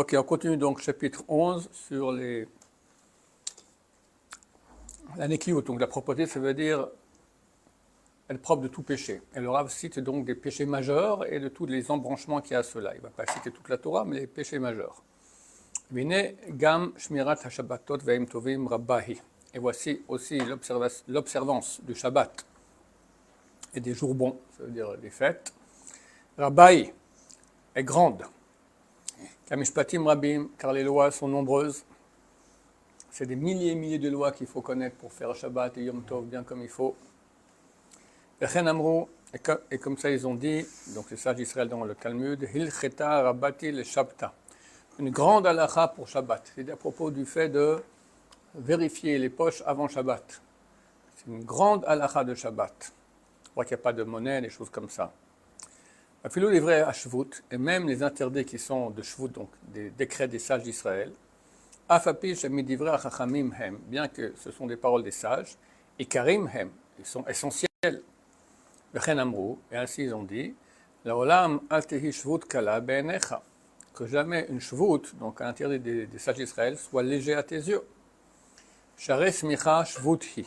Ok, on continue donc chapitre 11 sur la nekiout, donc la propreté, ça veut dire être propre de tout péché. Et le Rav cite donc des péchés majeurs et de tous les embranchements qu'il y a à cela. Il ne va pas citer toute la Torah, mais les péchés majeurs. Vine gam shmirat hashabbatot ve'im tovim rabbahi. Et voici aussi l'observance du Shabbat et des jours bons, ça veut dire des fêtes. Rabbahi est grande. Kamishpatim rabim, car les lois sont nombreuses. C'est des milliers et milliers de lois qu'il faut connaître pour faire Shabbat et Yom Tov bien comme il faut. Et comme ça ils ont dit, donc c'est ça d'Israël dans le Talmud, Hilcheta Rabbati le Shabta. Une grande halakha pour Shabbat. C'est à propos du fait de vérifier les poches avant Shabbat. C'est une grande halakha de Shabbat. On voit qu'il n'y a pas de monnaie, des choses comme ça. Afilou les vrais Hashvut, et même les interdits qui sont de Shvut, donc des décrets des sages d'Israël, Afapish midivre achachamim hem, bien que ce sont des paroles des sages, et karim hem, ils sont essentiels. Et ainsi ils ont dit, Laolam altehi shvut kala be'enecha, que jamais une shvut, donc un interdit des sages d'Israël, soit léger à tes yeux. Share smicha shvut hi.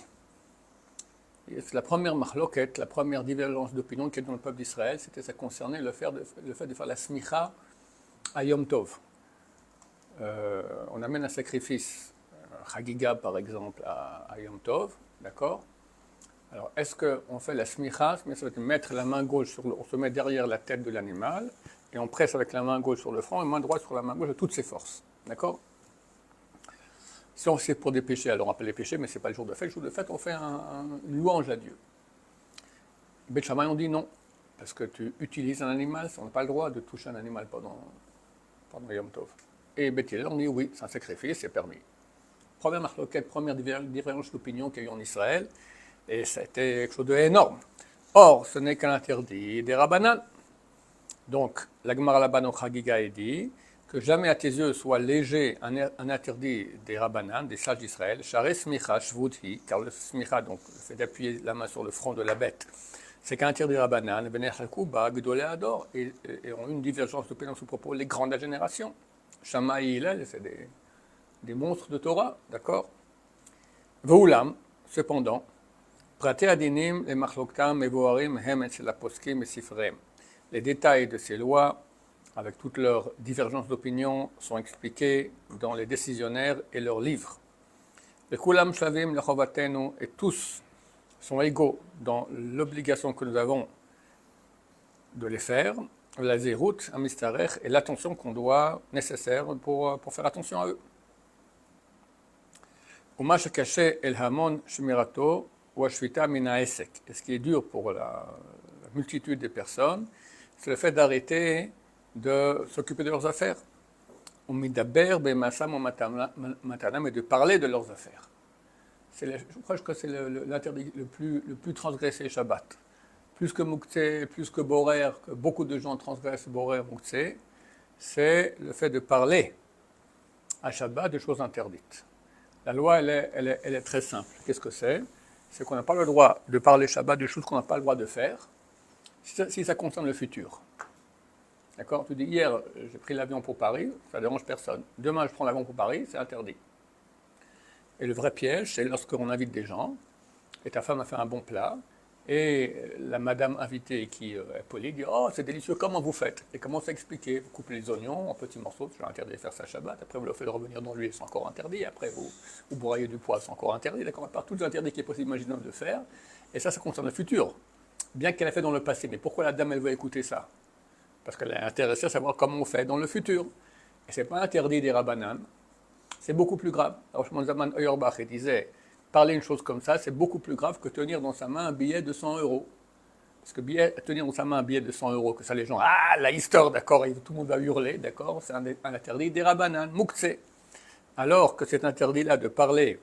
C'est la première mahloket, la première divergence d'opinion qui est dans le peuple d'Israël, ça concernait le fait de faire la smicha à Yom Tov. On amène un sacrifice, Chagiga par exemple, à Yom Tov, d'accord? Alors, est-ce qu'on fait la smicha? Ça veut dire mettre la main gauche, on se met derrière la tête de l'animal, et on presse avec la main gauche sur le front, et main droite sur la main gauche de toutes ses forces, d'accord? Si on sait pour des péchés, alors on appelle les péchés, mais ce n'est pas le jour de fête. Le jour de fête, on fait une louange à Dieu. Beth Shammai, on dit non, parce que tu utilises un animal, on n'a pas le droit de toucher un animal pendant Yom Tov. Et Beth Hillel, on dit oui, c'est un sacrifice, c'est permis. Première marloquette, première divergence d'opinion qu'il y a eu en Israël, et ça a été quelque chose d'énorme. Or, ce n'est qu'un interdit des Rabbanan. Donc, la Gemara Laban au Chagiga est dit que jamais à tes yeux soit léger un interdit des Rabbanan, des sages d'Israël, Share smicha shvuthi, car le smicha, donc le fait d'appuyer la main sur le front de la bête, c'est qu'un interdit des Rabbanan, Benechalkuba, Gdolé Ador, et ont une divergence d'opinion sous propos les grandes de la génération. Shammai et Hillel, c'est des monstres de Torah, d'accord? Veulam, cependant, Praté Adinim, les Machloktam, Mevoarim, Hem, et la Poskim, et Sifrem. Les détails de ces lois, avec toutes leurs divergences d'opinion, sont expliqués dans les décisionnaires et leurs livres. Les Kulam Shavim, Lechovatenu, et tous sont égaux dans l'obligation que nous avons de les faire, la Zerut, Amistarech, et l'attention qu'on doit, nécessaire pour faire attention à eux. Umash Kaché El Hamon Shmirato, ou Ashvita Mina Esek. Et ce qui est dur pour la multitude des personnes, c'est le fait d'arrêter de s'occuper de leurs affaires. Umidaber Bemasam Matanam, et de parler de leurs affaires. Je crois que c'est l'interdit le plus transgressé Shabbat. Plus que Mouktsé, plus que Borer, que beaucoup de gens transgressent Borer, Mouktsé, c'est le fait de parler à Shabbat de choses interdites. La loi, elle est très simple. Qu'est-ce que c'est? C'est qu'on n'a pas le droit de parler Shabbat de choses qu'on n'a pas le droit de faire, si ça concerne le futur. D'accord? Tu dis, hier, j'ai pris l'avion pour Paris, ça ne dérange personne. Demain, je prends l'avion pour Paris, c'est interdit. Et le vrai piège, c'est lorsqu'on invite des gens, et ta femme a fait un bon plat, et la madame invitée qui est polie dit « Oh, c'est délicieux, comment vous faites ?» Et commence à expliquer. Vous coupez les oignons en petits morceaux, c'est interdit de faire ça Shabbat. Après, vous le faites revenir dans l'huile, c'est encore interdit. Après, vous broyez du pois, c'est encore interdit. D'accord, par tous les interdits qui est possible, imaginable de faire. Et ça concerne le futur. Bien qu'elle a fait dans le passé. Mais pourquoi la dame, elle veut écouter ça? Parce qu'elle est intéressée à savoir comment on fait dans le futur. Et ce n'est pas interdit des Rabbanan. C'est beaucoup plus grave. Alors, Shimon Zaman Auerbach disait, parler une chose comme ça, c'est beaucoup plus grave que tenir dans sa main un billet de 100 euros. Parce que tenir dans sa main un billet de 100 euros, que ça les gens, ah, la histoire, d'accord, et tout le monde va hurler, d'accord, c'est un interdit des Rabbanan, Mouktsé. Alors que cet interdit-là de parler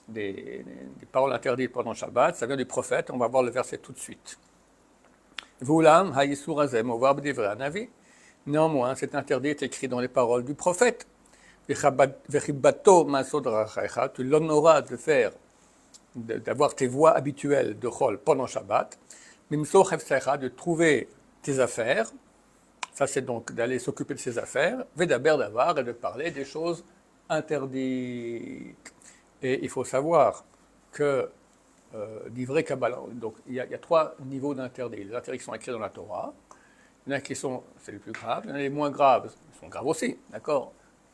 des paroles interdites pendant Shabbat, ça vient du prophète, on va voir le verset tout de suite. Voulam, haïsur azem, ovar b'divrei hanavi. Néanmoins, cet interdit est écrit dans les paroles du prophète. Vechibato masod rachacha, tu l'honoras de faire, d'avoir tes voies habituelles de chol pendant Shabbat. Mimso chefsecha, de trouver tes affaires. Ça, c'est donc d'aller s'occuper de ses affaires, Vedaber d'avar, et de parler des choses interdites. Et il faut savoir que d'ivrei Kabbalah, donc il y a 3 niveaux d'interdits. Les interdits qui sont écrits dans la Torah, il y en a qui sont, c'est les plus graves, il y en a les moins graves, ils sont graves aussi, d'accord?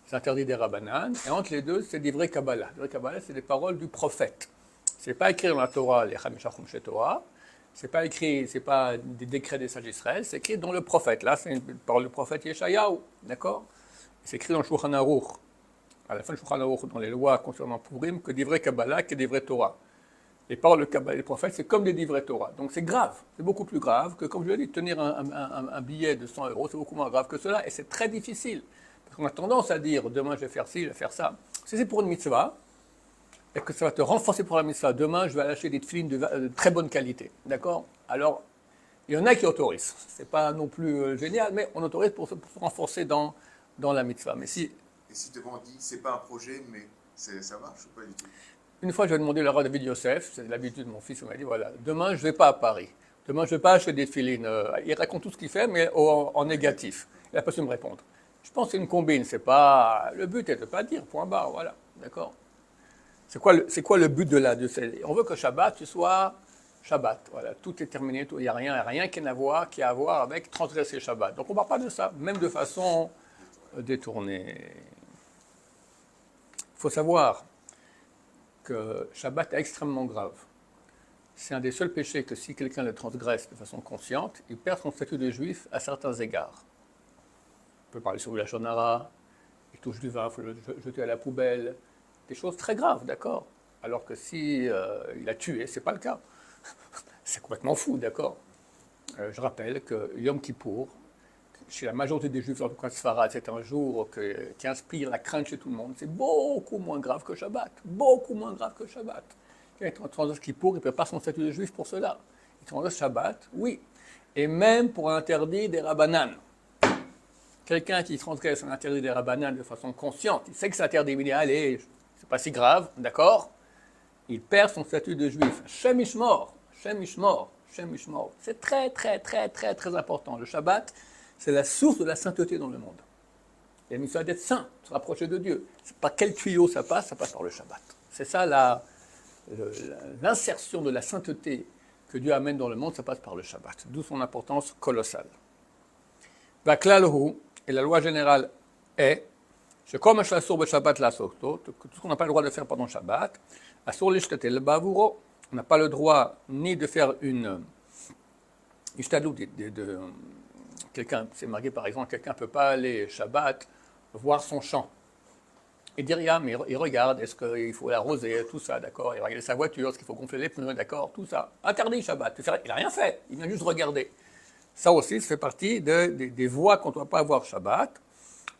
Les interdits des Rabbanan, et entre les deux, c'est d'ivrei Kabbalah. D'ivrei Kabbalah, c'est des paroles du prophète. C'est pas écrit dans la Torah, les Chamisha Chumshe Torah, c'est pas écrit, c'est pas des décrets des sages d'Israël, c'est écrit dans le prophète. Là, c'est une parole du prophète Yeshayahu, d'accord? C'est écrit dans le Shulchan Aruch, à la fin du Shulchan Aruch, dans les lois concernant Purim, que d'ivrei Kabbalah, que d'ivrei Torah. Les paroles de Kabbalah des prophètes, c'est comme des livrets Torah. Donc c'est grave, c'est beaucoup plus grave que, comme je l'ai dit, tenir un billet de 100 euros, c'est beaucoup moins grave que cela, et c'est très difficile. Parce qu'on a tendance à dire, demain je vais faire ci, je vais faire ça. Si c'est pour une mitzvah, et que ça va te renforcer pour la mitzvah, demain je vais acheter des tefilines de très bonne qualité, d'accord? Alors, il y en a qui autorisent. C'est pas non plus génial, mais on autorise pour se renforcer dans la mitzvah. Mais si... Et si devant on dit, c'est pas un projet, mais ça marche ou pas du tout? Une fois, je vais demander le roi David Yosef, c'est l'habitude de mon fils, il m'a dit, voilà, demain, je ne vais pas à Paris. Demain, je ne vais pas acheter des filines. Il raconte tout ce qu'il fait, mais en négatif. Il n'a pas su me répondre. Je pense que c'est une combine, c'est pas... Le but est de ne pas dire, point barre, voilà, d'accord. C'est quoi le but de là On veut que Shabbat, tu sois Shabbat, voilà, tout est terminé, il n'y a rien qui a à voir avec transgresser Shabbat. Donc on ne parle pas de ça, même de façon détournée. Il faut savoir que Shabbat est extrêmement grave. C'est un des seuls péchés que si quelqu'un le transgresse de façon consciente, il perd son statut de juif à certains égards. On peut parler sur la shonara, il touche du vin, il faut le jeter à la poubelle, des choses très graves, d'accord? Alors que si il a tué, c'est pas le cas. C'est complètement fou, d'accord? Je rappelle que Yom Kippour, chez la majorité des juifs, en tout cas Sfarad, c'est un jour qui inspire la crainte chez tout le monde. C'est beaucoup moins grave que Shabbat. Beaucoup moins grave que Shabbat. Quelqu'un qui transgresse Kippour, il ne peut pas son statut de juif pour cela. Il transgresse Shabbat, oui. Et même pour un interdit des Rabbanan. Quelqu'un qui transgresse un interdit des Rabbanan de façon consciente, il sait que c'est interdit, il dit, allez, c'est pas si grave, d'accord? Il perd son statut de juif. Shem Ishmor, Shem Ishmor, Shem Ishmor. C'est très, très, très, très, très important. Le Shabbat, c'est la source de la sainteté dans le monde. Il y a une mission d'être saint, de se rapprocher de Dieu. C'est par quel tuyau ça passe par le Shabbat. C'est ça l'insertion de la sainteté que Dieu amène dans le monde, ça passe par le Shabbat. D'où son importance colossale. Vaklalhu, et la loi générale est, comme Shabbat la tout ce qu'on n'a pas le droit de faire pendant le Shabbat, Asur l'ishtatel bavuro, on n'a pas le droit ni de faire une ishtadlout de quelqu'un, c'est marqué par exemple, quelqu'un ne peut pas aller Shabbat voir son champ. Et dire, mais il regarde, est-ce qu'il faut l'arroser, tout ça, d'accord? Il regarde sa voiture, est-ce qu'il faut gonfler les pneus, d'accord? Tout ça. Interdit Shabbat. Il n'a rien fait, il vient juste regarder. Ça aussi, ça fait partie des voies qu'on ne doit pas avoir Shabbat.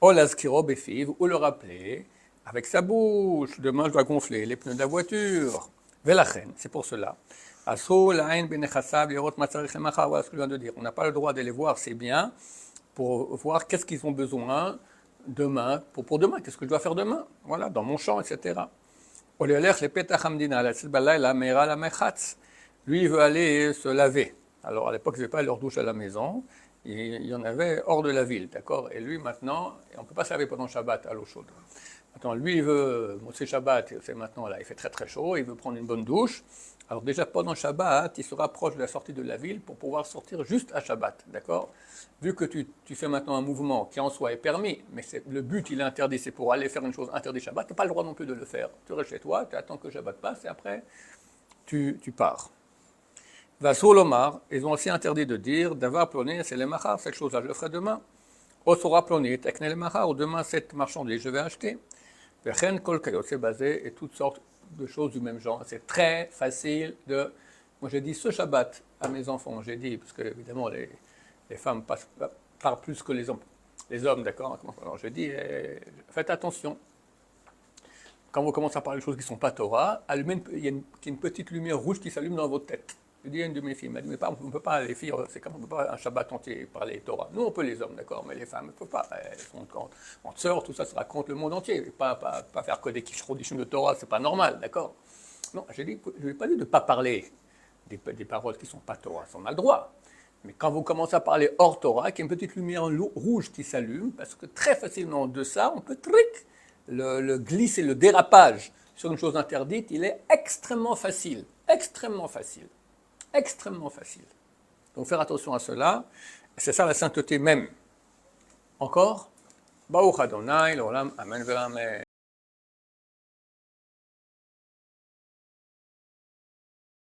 O l'azkiro befiv, ou le rappeler avec sa bouche. Demain, je dois gonfler les pneus de la voiture. Velachen, c'est pour cela. Asur l'a'in benechassav lirot matzarich lemachar, voilà ce que je viens de dire. On n'a pas le droit d'aller voir ses biens pour voir qu'est-ce qu'ils ont besoin demain, pour demain, qu'est-ce que je dois faire demain, voilà, dans mon champ, etc. Lui, il veut aller se laver. Alors, à l'époque, il n'y avait pas leur douche à la maison, il y en avait hors de la ville, d'accord? Et lui, maintenant, on ne peut pas se laver pendant Shabbat à l'eau chaude. Maintenant, lui, il veut, c'est Shabbat, c'est maintenant, là, il fait très très chaud, il veut prendre une bonne douche. Alors déjà, pendant Shabbat, il se rapproche de la sortie de la ville pour pouvoir sortir juste à Shabbat, d'accord? Vu que tu fais maintenant un mouvement qui en soi est permis, mais le but, il est interdit, c'est pour aller faire une chose interdite Shabbat, tu n'as pas le droit non plus de le faire. Tu restes chez toi, tu attends que Shabbat passe, et après, tu pars. Vassour Lomar, ils ont aussi interdit de dire, d'avoir ploné, c'est les machar, cette chose-là, je le ferai demain. Osora ploné, tekne les machar, ou demain, cette marchandise, je vais acheter. Vechen kol kayot, c'est basé, et toutes sortes de choses du même genre. C'est très facile de... Moi, j'ai dit ce Shabbat à mes enfants, j'ai dit, parce que évidemment, les femmes parlent plus que les hommes. Les hommes, d'accord? Alors, je dis, faites attention. Quand vous commencez à parler de choses qui ne sont pas Torah, il y a une petite lumière rouge qui s'allume dans votre tête. Je dis à une de mes filles, elle m'a dit, mais on ne peut pas, les filles, c'est comme on ne peut pas un Shabbat entier parler Torah. Nous, on peut les hommes, d'accord, mais les femmes, on ne peut pas. Elles sont entre sœurs, tout ça se raconte le monde entier. Pas faire que des kishrodishim de Torah, c'est pas normal, d'accord? Non, je n'ai pas dit de ne pas parler des paroles qui ne sont pas Torah, on a le droit. Mais quand vous commencez à parler hors Torah, qu'il y a une petite lumière rouge qui s'allume, parce que très facilement de ça, on peut le glisser, le dérapage sur une chose interdite, il est extrêmement facile, extrêmement facile, extrêmement facile. Donc faire attention à cela, c'est ça la sainteté même. Encore, Baruch Adonai, l'olam, amen, amen.